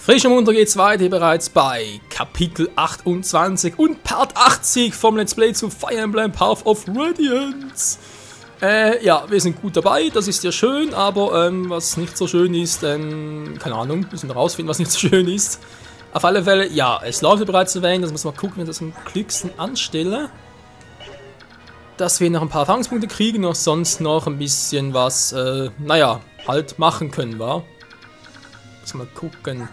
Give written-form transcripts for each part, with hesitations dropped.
Frisch und munter geht's weiter hier bereits bei Kapitel 28 und Part 80 vom Let's Play zu Fire Emblem Path of Radiance. Ja, wir sind gut dabei, das ist ja schön, aber was nicht so schön ist, keine Ahnung, wir müssen rausfinden, was nicht so schön ist. Auf alle Fälle, ja, es läuft bereits erwähnt, das muss man gucken, wie ich das am klügsten anstelle. Dass wir noch ein paar Erfahrungspunkte kriegen, noch sonst noch ein bisschen was, naja, halt machen können, wa? Muss mal gucken.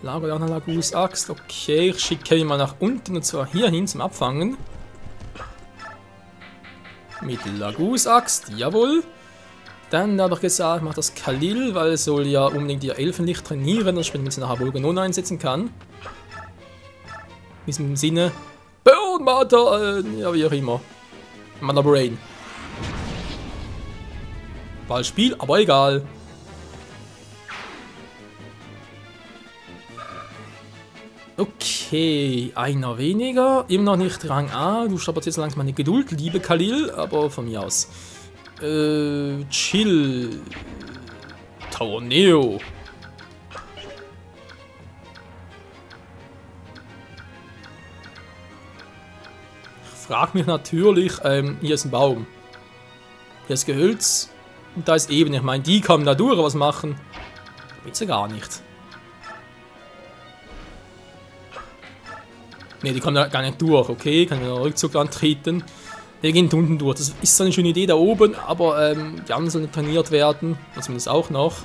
Lager einer Lagus Axt, okay, ich schicke ihn mal nach unten und zwar hier hin zum Abfangen. Mit Lagus Axt, jawohl. Dann habe ich gesagt, ich mache das Khalil, weil er soll ja unbedingt ihr Elfenlicht trainieren, dass ich mit nachher Volganon einsetzen kann. In diesem Sinne, Burn Matter, ja wie auch immer. Mana Brain. Ballspiel, aber egal. Okay, einer weniger. Immer noch nicht Rang A. Du stapelst jetzt langsam meine Geduld, liebe Khalil, aber von mir aus. Chill. Torneo. Ich frage mich natürlich, hier ist ein Baum. Hier ist Gehölz. Und da ist Ebene. Ich meine, die kommen da durch, was machen? Willst du gar nicht. Ne, die kommen da gar nicht durch, okay? Kann ich einen Rückzug antreten. Wir gehen unten durch. Das ist so eine schöne Idee da oben, aber die anderen sollen trainiert werden. Zumindest auch noch.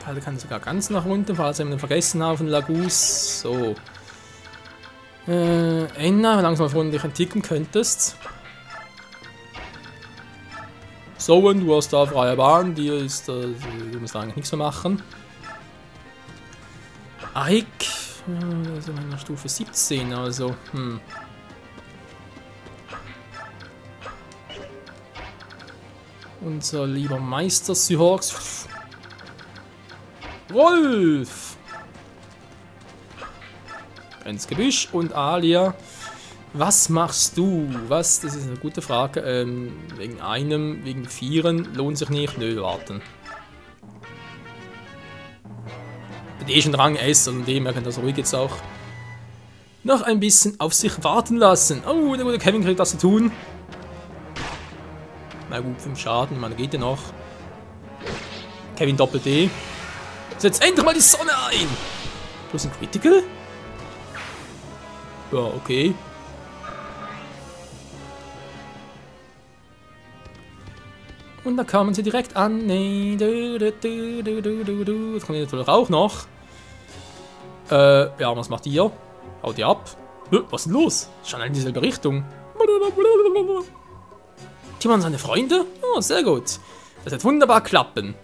Da kann sogar ganz nach unten, falls wir ihn vergessen haben von Lagus. So. Enna, langsam von dich entwickeln könntest. So, du hast da freie Bahn, die ist, du musst eigentlich nichts mehr machen. Aik, wir sind in der Stufe 17, also, Unser lieber Meister Seahawks. Wolf! Ins Gebüsch und Alia. Was machst du? Was? Das ist eine gute Frage. Wegen einem, wegen vieren lohnt sich nicht. Nö, warten. Der ist schon Rang S, und dem er kann das ruhig jetzt auch noch ein bisschen auf sich warten lassen. Oh, der gute Kevin kriegt das zu tun. Na gut, 5 Schaden, ich meine, geht ja noch. Kevin Doppel-D. Setzt endlich mal die Sonne ein! Plus ein Critical? Ja, okay. Und da kamen sie direkt an. Nee. Das kommt natürlich auch noch. Ja, was macht ihr? Haut ihr ab? Was ist denn los? Schon in dieselbe Richtung. Timon seine Freunde? Oh, sehr gut. Das wird wunderbar klappen.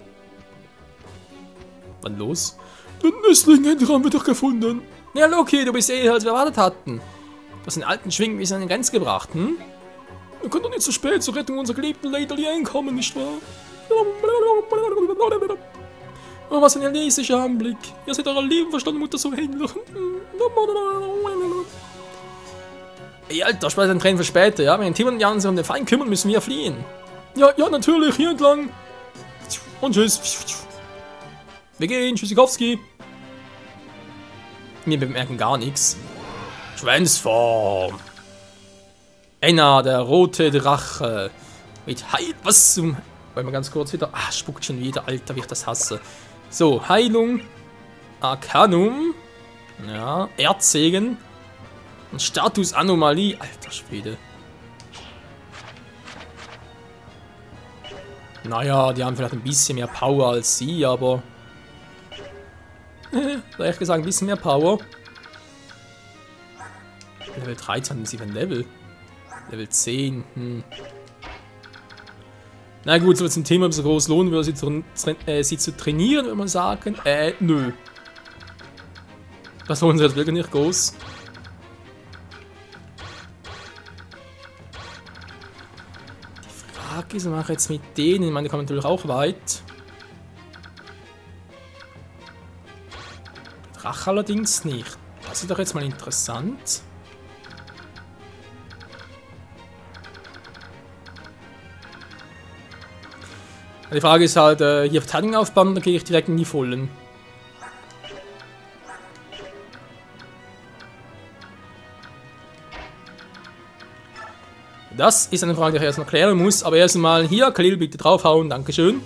Wann los? Den Nüssling haben wir doch gefunden. Ja, Loki, du bist als wir erwartet hatten. Du hast den alten Schwingen bis an den Grenz gebracht, hm? Wir können doch nicht zu spät zur Rettung unserer geliebten Lady Liane kommen, nicht wahr? Oh, was für ein erlesischer Anblick. Ihr seid eurer lieben verstandenen Mutter so ähnlich. Ey, Alter, spart den Tränen für später, ja? Wenn Timon und Jan sich um den Feind kümmern, müssen wir fliehen. Ja, natürlich, hier entlang. Und tschüss. Wir gehen, Tschüssikowski. Wir bemerken gar nichts. Schwänzform. Enna, der rote Drache. Mit Heil... Was zum... Wollen wir ganz kurz wieder... Ah, spuckt schon wieder. Alter, wie ich das hasse. So, Heilung. Arcanum. Ja, Erdsegen. Und Status Anomalie. Alter Schwede. Naja, die haben vielleicht ein bisschen mehr Power als sie, aber... ehrlich gesagt, ein bisschen mehr Power. Level 13 ist sie für ein Level. Level 10, Na gut, so zum Thema, ob es so groß lohnen würde, sie zu trainieren, würde man sagen. Nö. Das lohnt sich jetzt wirklich nicht groß. Die Frage ist, was mache ich jetzt mit denen? Ich meine, die kommen natürlich auch weit. Drache allerdings nicht. Das ist doch jetzt mal interessant. Die Frage ist halt, hier Verteidigung aufbauen, dann gehe ich direkt in die Vollen. Das ist eine Frage, die ich erst noch klären muss, aber erstmal hier, Khalil, bitte draufhauen, dankeschön.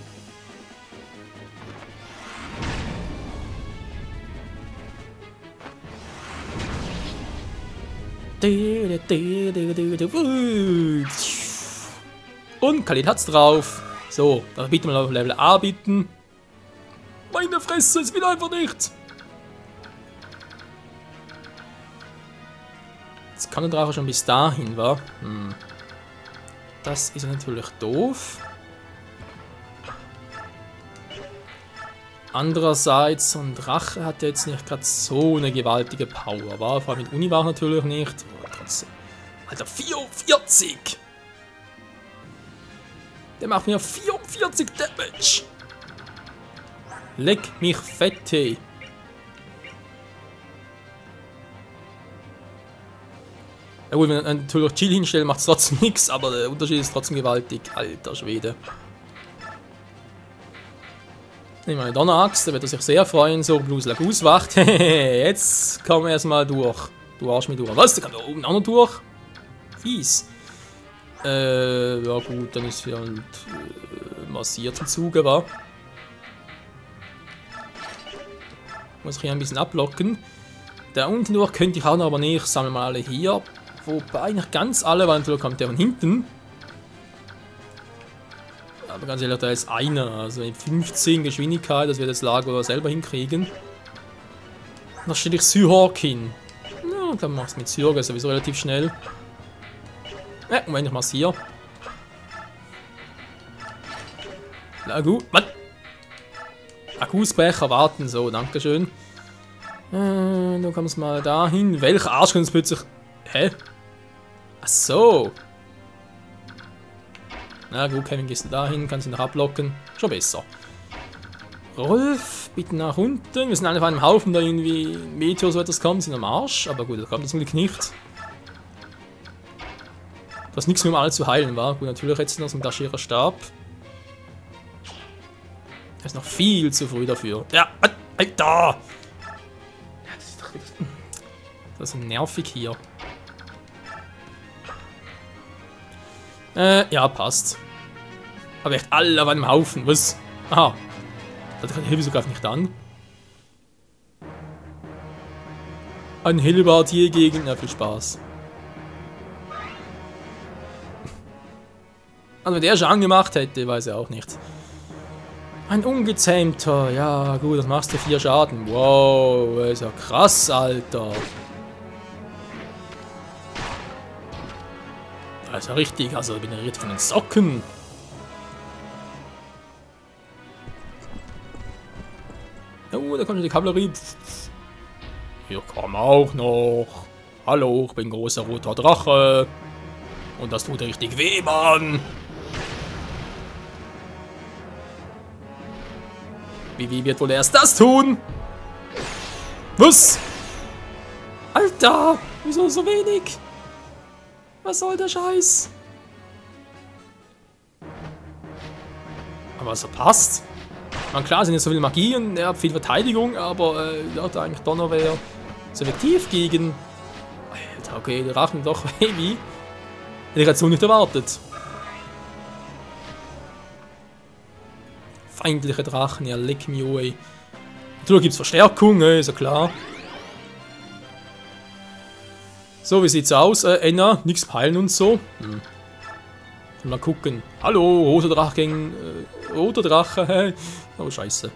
Und Khalil hat's drauf. So, dann bitte mal auf Level A bitten. Meine Fresse, es will einfach nichts. Jetzt kann der Drache schon bis dahin, wa? Das ist natürlich doof. Andererseits, so ein Drache hat jetzt nicht gerade so eine gewaltige Power, war vor allem mit Uniwach natürlich nicht. Aber trotzdem. Alter, 44! Der macht mir 44 Damage! Leck mich fette! Ja gut, wenn wir natürlich Chill hinstellen, macht es trotzdem nichts, aber der Unterschied ist trotzdem gewaltig. Alter Schwede. Nehmen wir eine Donneraxt, da wird er sich sehr freuen, so Blues Lagus wacht. Jetzt kommen wir erstmal durch. Du arsch mich durch. Was? Der kann da oben auch noch durch? Fies. Ja gut, dann ist hier halt massiert im Zuge, wa? Muss ich hier ein bisschen ablocken. Da unten durch könnte ich auch noch, aber nicht. Sammeln wir alle hier. Wobei nicht ganz alle, weil natürlich kommt der von hinten. Aber ganz ehrlich, da ist einer. Also in 15 Geschwindigkeit, dass wir das Lager selber hinkriegen. Da stelle ich Syhawk hin. Ja, dann mach's mit Syhawk sowieso relativ schnell. Ja, Moment, ich mach's hier. Lagu, was? Akkusbrecher warten, so, dankeschön. Dann kommst du mal dahin. Welcher Arsch kann es plötzlich. Hä? Ach so. Na gut, Kevin, gehst du dahin, kannst ihn noch ablocken. Schon besser. Rolf, bitte nach unten. Wir sind alle auf einem Haufen, da irgendwie Meteor so etwas kommt, sind am Arsch. Aber gut, das kommt zum Glück nicht. Das ist nichts mehr, um alle zu heilen, war. Gut, natürlich jetzt noch so ein Daschierer Stab. Er ist noch viel zu früh dafür. Ja, Alter! Das ist nervig hier. Ja, passt. Aber echt alle auf einem Haufen, was? Aha. Da kann Hilfe sogar nicht an. Ein Hellebardier gegen... Ja, viel Spaß. Also wenn der schon angemacht hätte, weiß ich auch nicht. Ein Ungezähmter. Ja, gut, das machst du 4 Schaden. Wow, ist ja krass, Alter. Das ist ja richtig, also bin ich von den Socken. Oh, da kommt schon die Kavallerie. Hier kommen auch noch. Hallo, ich bin großer roter Drache. Und das tut richtig weh, Mann. Wie wird wohl erst das tun? Was? Alter, wieso so wenig? Was soll der Scheiß? Aber so passt. Man, klar sind jetzt so viel Magie und er hat viel Verteidigung, aber ja, da eigentlich Donnerwehr so effektiv gegen. Alter, okay, der Drachen doch heavy. Hätte ich jetzt so nicht erwartet. Feindliche Drachen, ja, leck mich ey. Natürlich gibt es Verstärkung, ist ja klar. So, wie sieht's aus? Enna, nichts heilen und so. Mal gucken. Hallo, roter Drache gegen roter Drache. Oh, scheiße.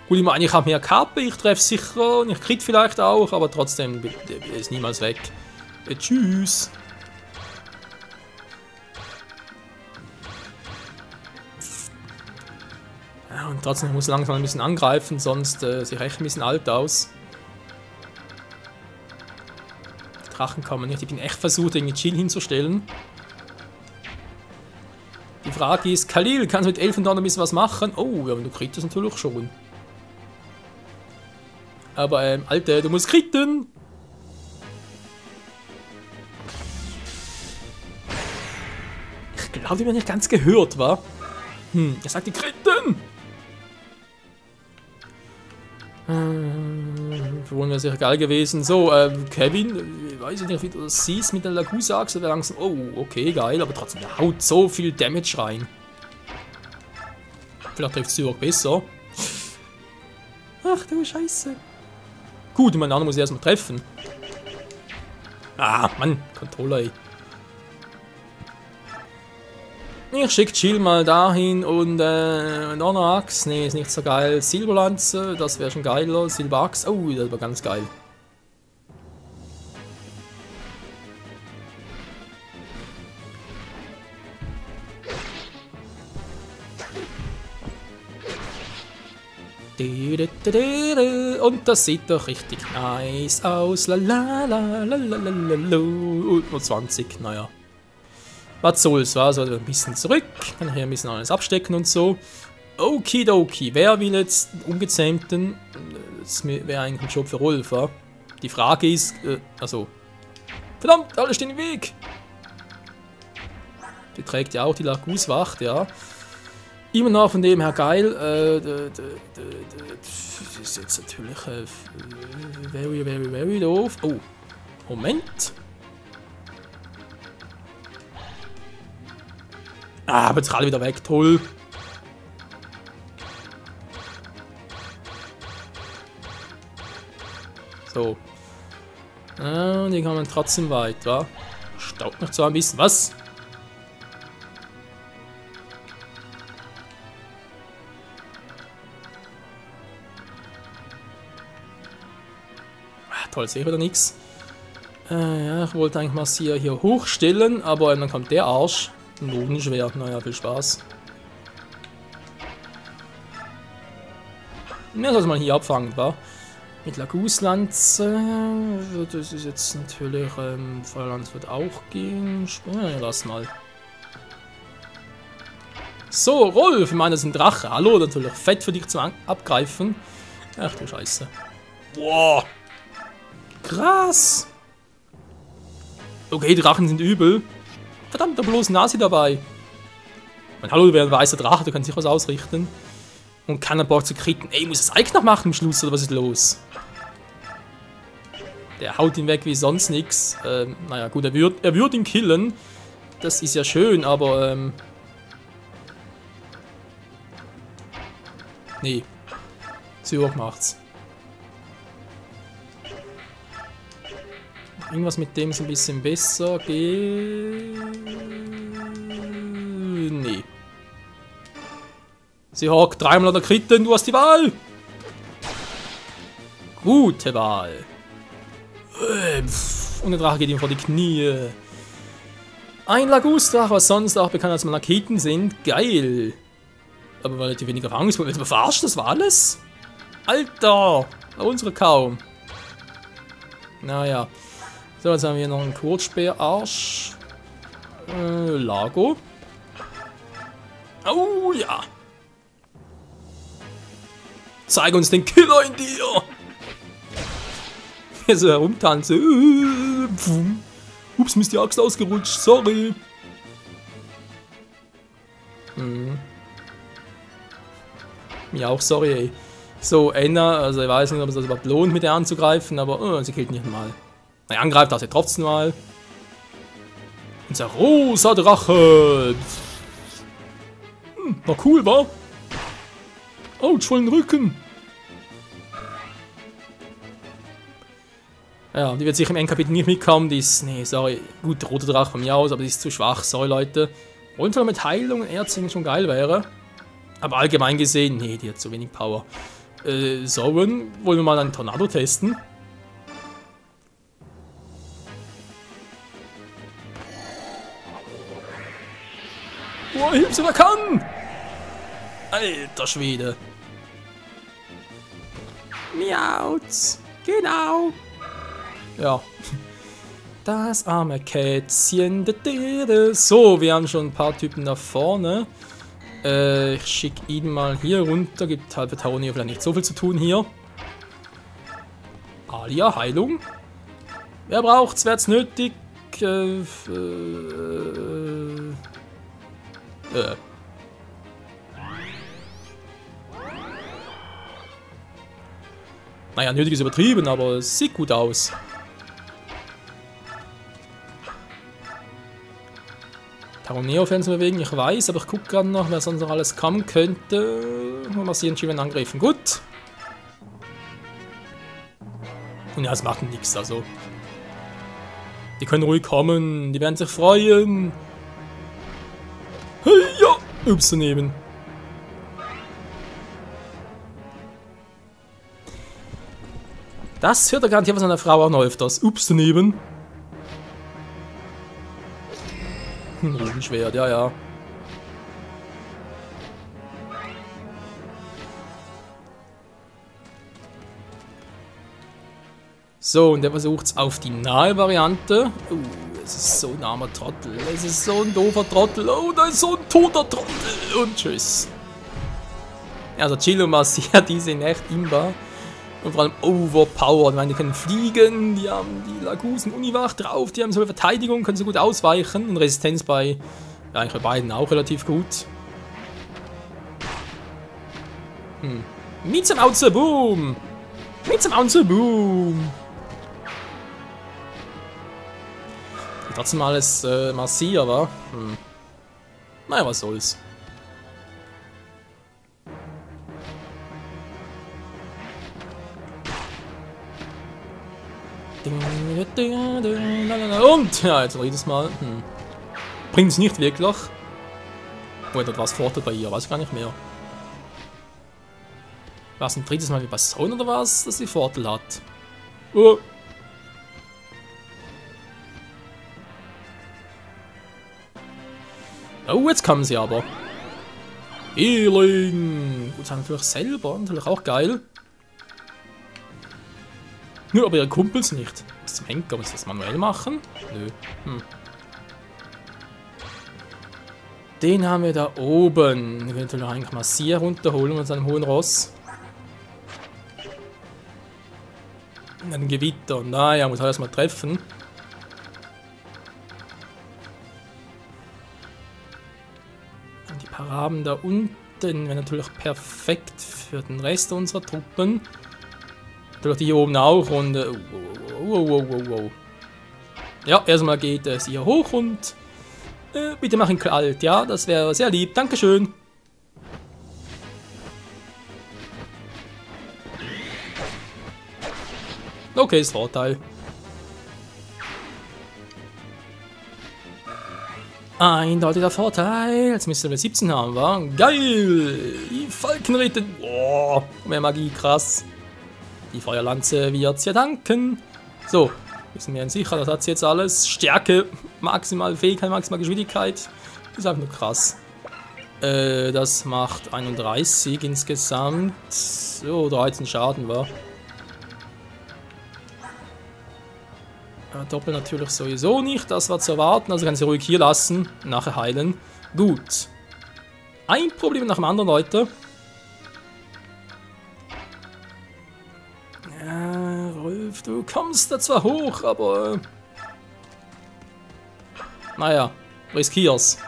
Gut, ich meine, ich habe mehr Kappe, ich treffe sicher und ich krieg vielleicht auch, aber trotzdem ist niemals weg. Tschüss. Ja, und trotzdem muss ich langsam ein bisschen angreifen, sonst sieht echt ein bisschen alt aus. Drachen kommen nicht. Ich bin echt versucht, irgendwie Chill hinzustellen. Die Frage ist, Khalil, kannst du mit Elfendorn ein bisschen was machen? Oh, ja, du kriegst das natürlich schon. Aber, Alter, du musst kritten! Ich glaube, die haben nicht ganz gehört, wa? Er sagt die Kritten! Wohl wäre sicher geil gewesen. So, Kevin, ich weiß nicht, wie du das siehst mit der Lagusa-Achse, wäre langsam. Oh, okay, geil, aber trotzdem, der haut so viel Damage rein. Vielleicht trifft sie auch besser. Ach du Scheiße. Gut, mein Name muss ich erstmal treffen. Ah, Mann, Controller, ey. Ich schicke Chill mal dahin und Donner-Axt, nee, ist nicht so geil. Silberlanze, das wäre schon geiler. Silber-Axt, oh, das war ganz geil. Und das sieht doch richtig nice aus. Und nur 20, naja. Was soll's, war so ein bisschen zurück. Kann hier ein bisschen alles abstecken und so. Okidoki, wer will jetzt ungezähmten? Das wäre eigentlich ein Job für Rolf, wa? Die Frage ist, also. Verdammt, alle stehen im Weg! Die trägt ja auch die Laguswacht, ja. Immer noch von dem her geil. Das ist jetzt natürlich very doof. Oh, Moment. Ah, aber jetzt alle wieder weg, toll. So. Ah, die kommen trotzdem weit, wa? Staubt noch zwar ein bisschen. Was? Toll, sehe ich wieder nichts. Ja, ich wollte eigentlich mal sie hier hochstellen, aber dann kommt der Arsch. Notenschwer, naja, viel Spaß. Ja, soll man hier abfangen, wa? Mit Laguslanze. Das ist jetzt natürlich. Feuerlanze wird auch gehen. Ja, lass mal. So, Rolf, ich meine, das ist ein Drache. Hallo, natürlich fett für dich zum Abgreifen. Ach du Scheiße. Boah. Krass! Okay, Drachen sind übel. Verdammt, da bloß Nasi dabei. Und hallo, du wärst ein weißer Drache, du kannst sich was ausrichten. Und kann ein Bock zu kritten. Ey, muss das Ike noch machen am Schluss, oder was ist los? Der haut ihn weg wie sonst nix. Naja, gut, er wird ihn killen. Das ist ja schön, aber nee. Zürich macht's. Irgendwas mit dem ist ein bisschen besser geht. Nee. Sie hockt dreimal an der Kritten, du hast die Wahl. Gute Wahl. Und der Drache geht ihm vor die Knie. Ein Lagusdrache, was sonst auch bekannt als Malakiten sind. Geil. Aber relativ weniger Erfahrungspunkte. Willst du verarschen? Das war alles? Alter. Unsere kaum. Naja. So, jetzt haben wir noch einen Kurzspeerarsch. Lago. Oh ja. Zeig uns den Killer in dir. Hier so herumtanze. Ups, mir ist die Axt ausgerutscht. Sorry. Mir auch, sorry, ey. So, Enna, also ich weiß nicht, ob es das überhaupt lohnt, mit der anzugreifen, aber sie killt nicht mal. Na, angreift, das er trotzdem mal. Unser rosa Drache. War cool, wa? Autsch, vollen Rücken. Ja, die wird sicher im Endkapitel nicht mitkommen. Die ist, nee, sorry, gut, roter Drache von mir aus, aber die ist zu schwach, sorry Leute. Runter mit Heilung und Erzing schon geil wäre. Aber allgemein gesehen, nee, die hat zu wenig Power. Soren, wollen wir mal einen Tornado testen? Boah, hilf's, wer kann! Alter Schwede. Miauts. Genau. Ja. Das arme Kätzchen. So, wir haben schon ein paar Typen da vorne. Ich schicke ihn mal hier runter. Gibt halt für Taronio vielleicht nicht so viel zu tun hier. Alia, Heilung. Wer braucht's? Wer's nötig? Naja, nötig ist übertrieben, aber es sieht gut aus. Taroneo-Fans bewegen, ich weiß, aber ich gucke gerade noch, wer sonst noch alles kommen könnte. Wir massieren Schienen angreifen. Gut. Und ja, es macht nichts, also. Die können ruhig kommen, die werden sich freuen. Hey, ja, Ups daneben. Das hört er garantiert von seiner Frau auch noch öfters. Ups daneben. Schwert, ja, ja. So, und der versucht es auf die nahe Variante. Es ist so ein armer Trottel. Es ist so ein doofer Trottel. Oh, da ist so ein toter Trottel. Und tschüss. Also Chill und Marcia, die sind echt imbar. Und vor allem overpowered. Ich meine, die können fliegen, die haben die Lagusen Uniwach drauf, die haben so eine Verteidigung, können so gut ausweichen. Und Resistenz bei, ja, eigentlich bei beiden auch relativ gut. Mit zum Auto, boom! Mit zum Auto, boom! Trotzdem alles Marcia, wa? Naja, was soll's. Und, ja, jetzt jedes Mal. Bringt es nicht wirklich. Oder was Vorteil bei ihr, weiß ich gar nicht mehr. War es ein drittes Mal wie bei Son oder was, dass sie Vorteil hat? Oh. Oh, jetzt kommen sie aber. Healing! Gut, das natürlich selber, natürlich auch geil. Nur aber ihre Kumpels nicht. Was zum Henker, muss ich das manuell machen? Nö. Den haben wir da oben. Den können wir natürlich eigentlich Marcia runterholen mit seinem hohen Ross. Und ein Gewitter. Naja, muss er erstmal treffen. Und die Paraben da unten wären natürlich perfekt für den Rest unserer Truppen. Natürlich die hier oben auch und wow. Ja, erstmal geht es hier hoch und bitte mach ihn kalt, ja, das wäre sehr lieb, dankeschön. Okay, ist Vorteil. Eindeutiger Vorteil, jetzt müssten wir 17 haben, wa? Geil! Die Falkenritte, boah, mehr Magie, krass. Die Feuerlanze wird's ja danken. So, wissen wir sicher, das hat jetzt alles. Stärke, maximal Fähigkeit, maximal Geschwindigkeit. Das ist einfach nur krass. Das macht 31 insgesamt. So, 13 Schaden war. Doppel natürlich sowieso nicht, das war zu erwarten. Also kann sie ruhig hier lassen, nachher heilen. Gut. Ein Problem nach dem anderen, Leute. Rolf, du kommst da zwar hoch, aber... Naja, riskier's.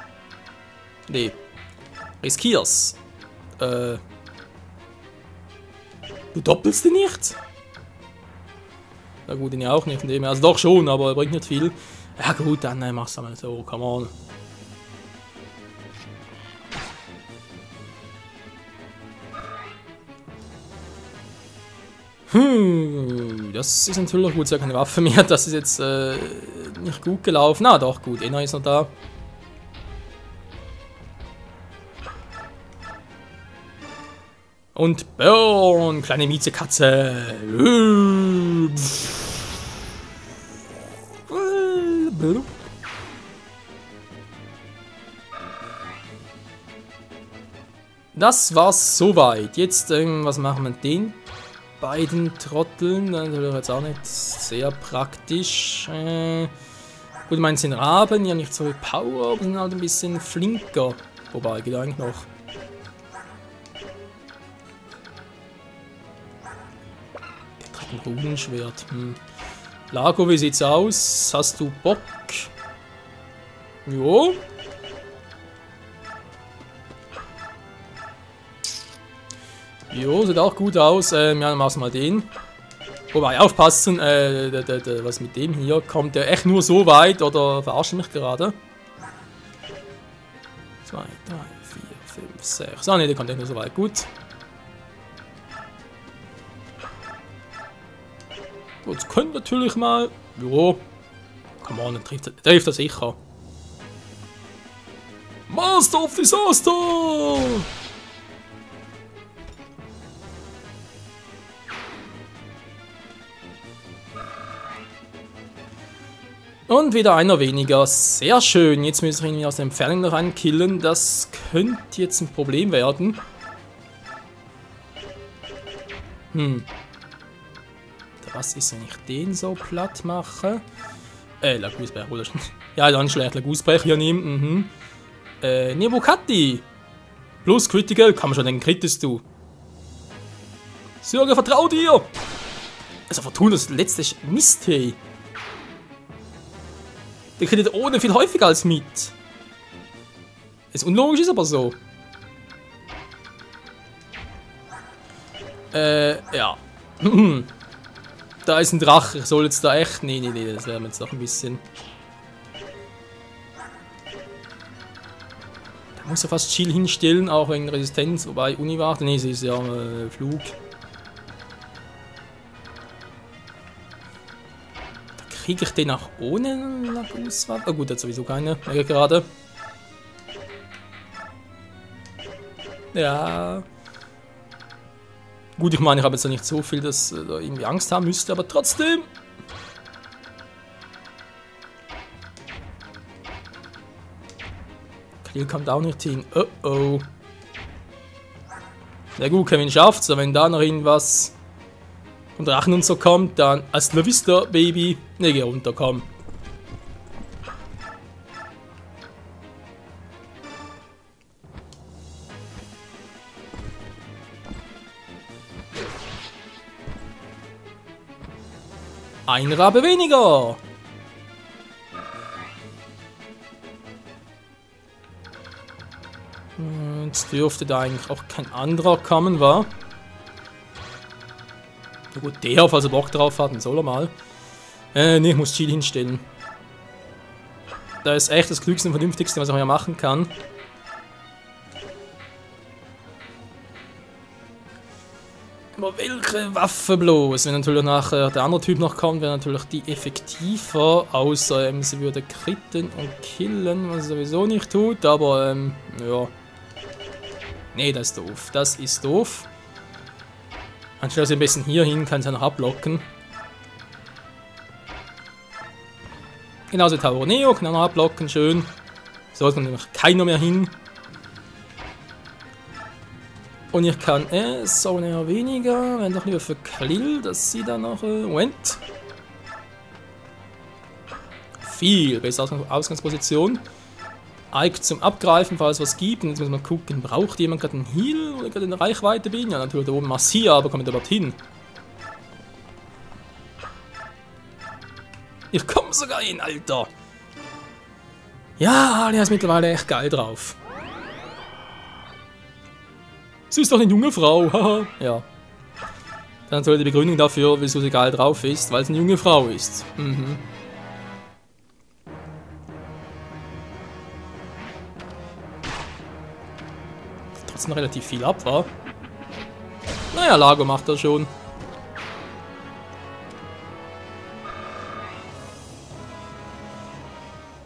Nee. Riskier's. Du doppelst ihn nicht? Na gut, ihn ja auch nicht. Also doch schon, aber er bringt nicht viel. Ja gut, dann mach's einmal so, come on. Das ist natürlich gut, so keine Waffe mehr. Das ist jetzt nicht gut gelaufen. Na doch, gut, Enna ist noch da. Und Burn, kleine Miezekatze. Das war's soweit. Jetzt, was machen wir mit den beiden Trotteln? Natürlich jetzt auch nicht sehr praktisch. Gut, ich meine, sind Raben, ja nicht so viel Power, aber sind halt ein bisschen flinker. Wobei, geht eigentlich noch. Der trägt ein Runenschwert. Lago, wie sieht's aus? Hast du Bock? Jo. Jo, sieht auch gut aus. Ja, dann machst du mal den. Wobei, aufpassen, was mit dem hier? Kommt der echt nur so weit oder verarscht mich gerade? 2, 3, 4, 5, 6. Ah ne, der kommt echt nur so weit. Gut. Jetzt könnte natürlich mal. Jo. Come on, trifft er sicher. Master of Disaster! Und wieder einer weniger. Sehr schön. Jetzt müssen wir ihn aus der Entfernung noch ankillen. Das könnte jetzt ein Problem werden. Was ist, wenn ich den so platt mache? Lagusbrecher, oder schon? Ja, dann schlecht Lagusbrecher hier nehmen. Nebukati. Plus Critical, kann man schon denken, krittest du. Sörge, vertrau dir! Also Fortuna, das letzte Mist, hey. Der krittet ohne viel häufiger als mit. Ist unlogisch, ist aber so. Ja. Da ist ein Drache. Ich soll jetzt da echt. Nee, das wäre mir jetzt noch ein bisschen. Da muss er fast Chill hinstellen, auch wegen Resistenz. Wobei Uniwarte. Nee, sie ist ja Flug. Da kriege ich den auch ohne Laguswaffe. Oh gut, hat sowieso keine. Gerade. Ja. Gut, ich meine, ich habe jetzt ja nicht so viel, dass da irgendwie Angst haben müsste, aber trotzdem. Khalil kommt auch nicht hin. Oh oh. Ja gut, Kevin schafft's, aber wenn da noch irgendwas von Drachen und so kommt, dann hasta la vista, Baby. Ne, geh runter, komm. Ein Rabe weniger! Jetzt dürfte da eigentlich auch kein anderer kommen, wa? Na gut, der, falls er Bock drauf hat, dann soll er mal. Ne, ich muss Chill hinstellen. Da ist echt das Klügste und Vernünftigste, was ich hier machen kann. Aber welche Waffe bloß? Wenn natürlich nachher der andere Typ noch kommt, wäre natürlich die effektiver. Außer sie würde kritten und killen, was sie sowieso nicht tut. Aber ja. Nee, das ist doof. Das ist doof. Anstelle sie ein bisschen hier hin, kann sie noch abblocken. Genauso Tower Neo, kann auch noch abblocken, schön. Sollte nämlich keiner mehr hin. Und ich kann so näher weniger, wenn doch lieber für Khalil, dass sie dann noch. Moment. Viel bessere Ausgangsposition. Ike zum Abgreifen, falls es was gibt. Und jetzt muss man gucken, braucht jemand gerade einen Heal oder gerade in der Reichweite bin? Ja, natürlich da oben Massia, aber kommt dort hin. Ich komme sogar hin, Alter. Ja, der ist mittlerweile echt geil drauf. Sie ist doch eine junge Frau, haha. Ja. Dann natürlich die Begründung dafür, wieso sie geil drauf ist, weil es eine junge Frau ist. Mhm. Trotzdem noch relativ viel ab, war. Naja, Lago macht das schon.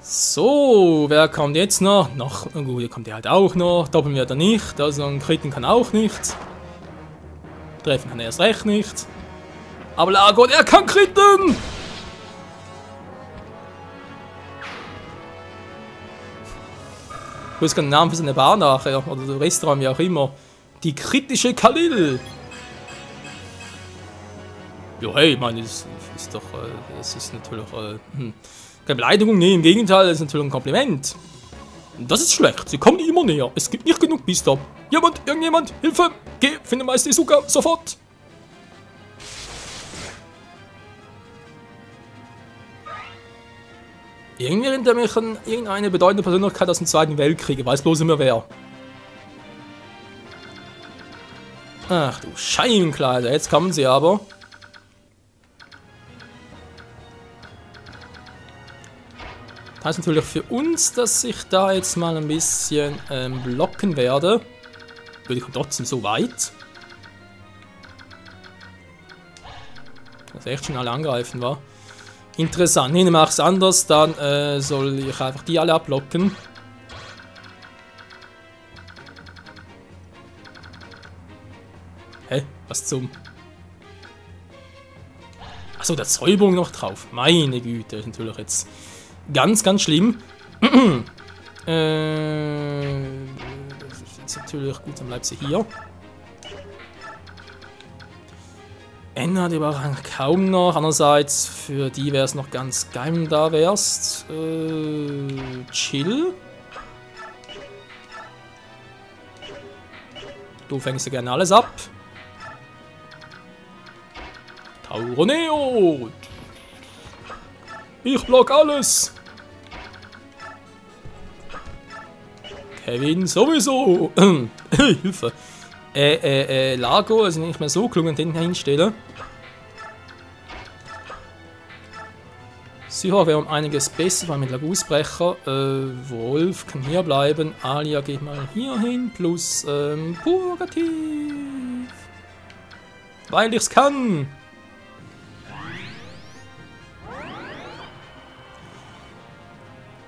So, wer kommt jetzt noch? Noch, gut, hier kommt der halt auch noch. Doppeln wird er nicht, also ein Kritten kann auch nicht. Treffen kann er erst recht nicht. Aber Lago, der kann kritten! Ich weiß gar nicht den Namen für seine Bar nachher, oder das Restaurant, wie auch immer. Die kritische Khalil! Ja, hey, ich meine, das ist doch, das ist natürlich, keine Beleidigung, nee, im Gegenteil, das ist natürlich ein Kompliment. Das ist schlecht, sie kommen immer näher. Es gibt nicht genug Biester. Irgendjemand, Hilfe! Geh, finde Meister Izuka, sofort! Irgendwie erinnert er mich an irgendeine bedeutende Persönlichkeit aus dem Zweiten Weltkrieg. Ich weiß bloß immer wer. Ach du Scheibenkleider, jetzt kommen sie aber. Heißt natürlich für uns, dass ich da jetzt mal ein bisschen blocken werde. Ich komme trotzdem so weit. Dass echt schon alle angreifen war. Interessant. Nee, mache es anders, dann soll ich einfach die alle abblocken. Hä? Was zum? Achso, der Zäubung noch drauf. Meine Güte, das ist natürlich jetzt ganz, ganz schlimm. Das ist jetzt natürlich gut, dann bleibt sie hier. Enna hat aber auch kaum noch. Andererseits, für die wäre es noch ganz geil, wenn du da wärst. Chill. Du fängst ja gerne alles ab. Tauroneo! Ich block alles! Kevin sowieso! Hilfe! Lago, also nicht mehr so klug, den hinstellen. Syhor wäre um einiges besser, weil mit Lagusbrecher. Wolf kann hier bleiben. Alia geht mal hier hin, plus Purgativ. Weil ich's kann!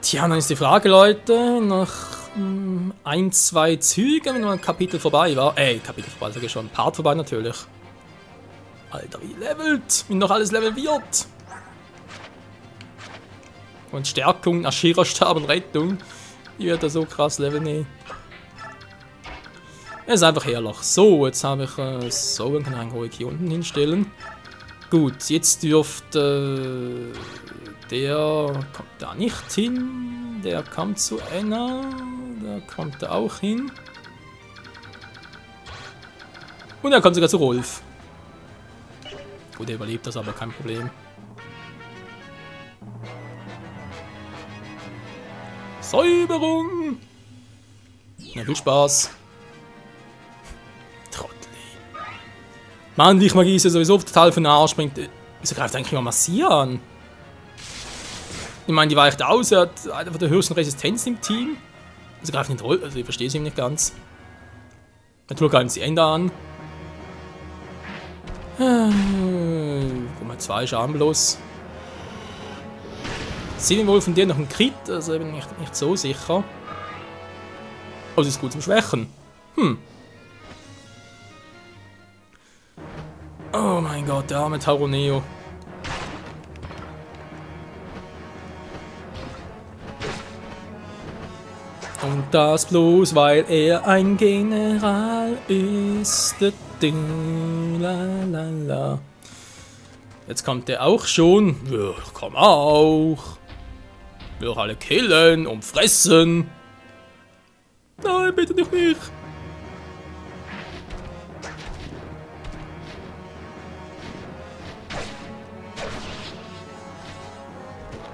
Tja, dann ist die Frage, Leute, nach 1, 2 Zügen, wenn ein Kapitel vorbei war. Kapitel vorbei, sag ich schon. Part vorbei natürlich. Alter, wie levelt! Wie noch alles Level wird! Und Stärkung, Ashira-Stab und Rettung. Die wird er so krass leveln, nee. Er ist einfach herrlich. So, jetzt habe ich so, dann kann ich einen hier unten hinstellen. Gut, jetzt dürfte der kommt da nicht hin. Der kommt zu Enna. Da kommt er auch hin. Und er kommt sogar zu Rolf. Gut, er überlebt das, aber kein Problem. Säuberung! Na, viel Spaß. Trottel. Mann, Lichtmagie ist ja sowieso total für den Arsch. Wieso greift eigentlich mal Massia an? Ich meine, die weicht aus, er hat eine der höchsten Resistenzen im Team. Also greift nicht Rolf, also ich verstehe es ihm nicht ganz. Natürlich greifen sie Ender an. Guck mal, 2 Schaden bloß. Sehen wir wohl von dir noch einen Crit, also ich bin nicht so sicher. Aber es ist gut zum Schwächen. Oh mein Gott, der arme Tauroneo. Und das bloß, weil er ein General ist. Lalala. Jetzt kommt der auch schon. Ja, komm auch. Wir alle killen und fressen. Nein, bitte nicht mich.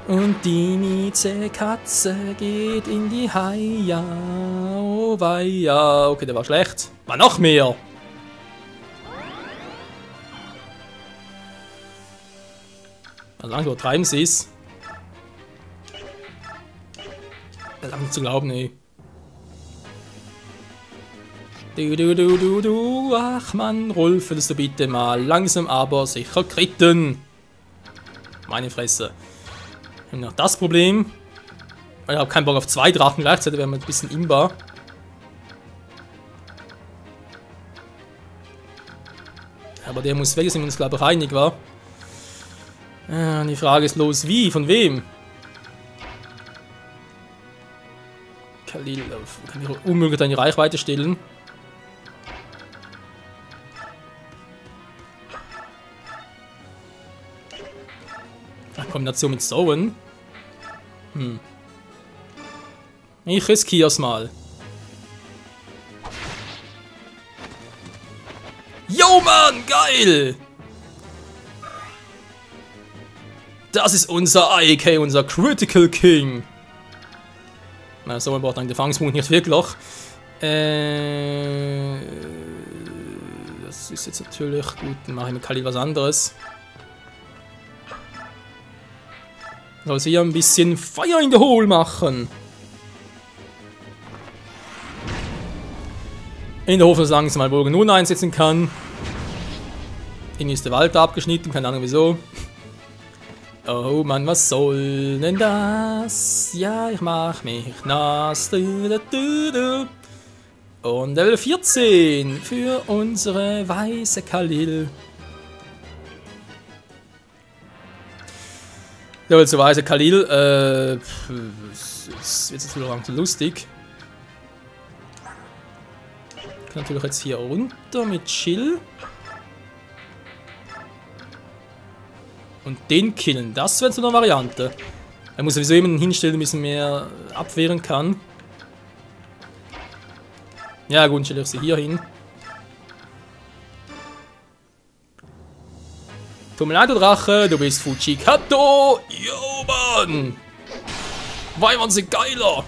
Und die Mieze-Katze geht in die Haia. Oh weia. Okay, der war schlecht. War noch mehr. Also langsam übertreiben sie es. Das ist nicht zu glauben, ey. Du. Ach man, Rolf, würdest du bitte mal langsam aber sicher kritten. Meine Fresse. Und noch das Problem. Ich habe keinen Bock auf 2 Drachen gleichzeitig, wäre mir ein bisschen imbar. Aber der muss weg, sind wir uns glaube ich einig, war. Die Frage ist los, wie? Von wem? Khalil kann ich unmöglich in die Reichweite stellen. Kombination mit Zoen. Ich riskiere es mal. Yo, Mann, geil! Das ist unser AEK, unser Critical King. Na, so, man braucht einen Defangspunkt nicht wirklich. Das ist jetzt natürlich gut. Dann mache ich mit Khalil was anderes. Also hier ein bisschen Feuer in der Hole machen. In der Hoffnung, dass langsam mal Bogen nun einsetzen kann. Irgendwie ist der Wald abgeschnitten, keine Ahnung wieso. Oh Mann, was soll denn das? Ja, ich mach mich nass. Und Level 14 für unsere weiße Khalil. Ja, also weiße Khalil, ist jetzt wieder langsam lustig. Ich kann natürlich jetzt hier runter mit Chill. Und den killen, das wäre so eine Variante. Er muss sowieso jemanden hinstellen, ein bisschen mehr abwehren kann. Ja gut, stelle ich sie hier hin. Tut mir leid, du Drache, du bist Fujikato! Yo, Mann! Weimern sind geiler!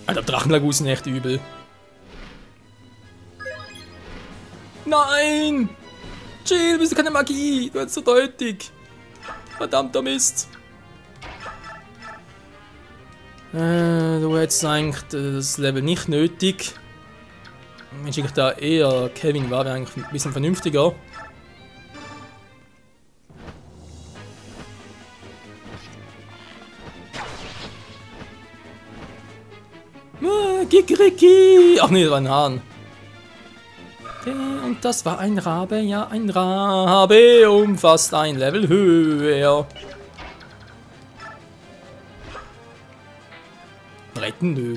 Alter, Drachenlagus sind echt übel. Nein! Chill, bist du keine Magie? Du bist so deutlich. Verdammter Mist. Du hättest eigentlich das Level nicht nötig. Wenn ich da eher Kevin war, wäre eigentlich ein bisschen vernünftiger. Kikeriki! Ach nee, das war ein Hahn. Und das war ein Rabe, ja, ein Rabe, umfasst ein Level höher. Retten, nö.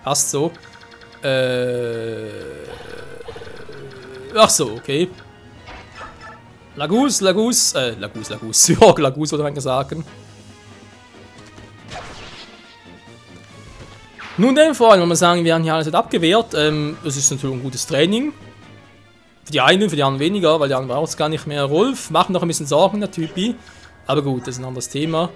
Passt so. Ach so, okay. Lagus. Ja, Lagus würde man sagen. Nun denn, vor allem, wenn man sagen, wir haben hier alles abgewehrt. Das ist natürlich ein gutes Training. Für die einen, für die anderen weniger, weil die anderen braucht es gar nicht mehr. Rolf macht noch ein bisschen Sorgen, der Typi. Aber gut, das ist ein anderes Thema.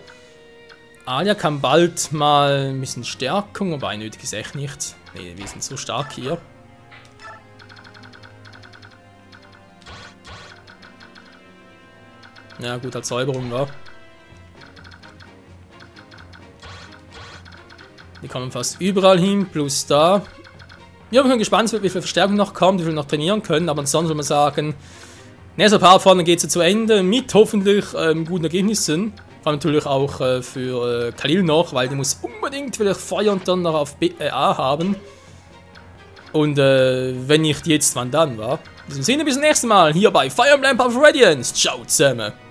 Alia kann bald mal ein bisschen Stärkung, aber nötig ist echt nicht. Ne, wir sind so stark hier. Ja gut, als Säuberung war. Die kommen fast überall hin, plus da. Ja, ich bin gespannt, wie viel Verstärkung noch kommt, wie viel wir noch trainieren können, aber ansonsten würde man sagen, nächster Part vorne geht es zu Ende, mit hoffentlich guten Ergebnissen. Vor allem natürlich auch für Khalil noch, weil die muss unbedingt vielleicht Feuer und Donner auf A haben. Und wenn nicht jetzt, wann dann, wa? In diesem Sinne, bis zum nächsten Mal hier bei Fire Emblem Path of Radiance. Ciao zusammen!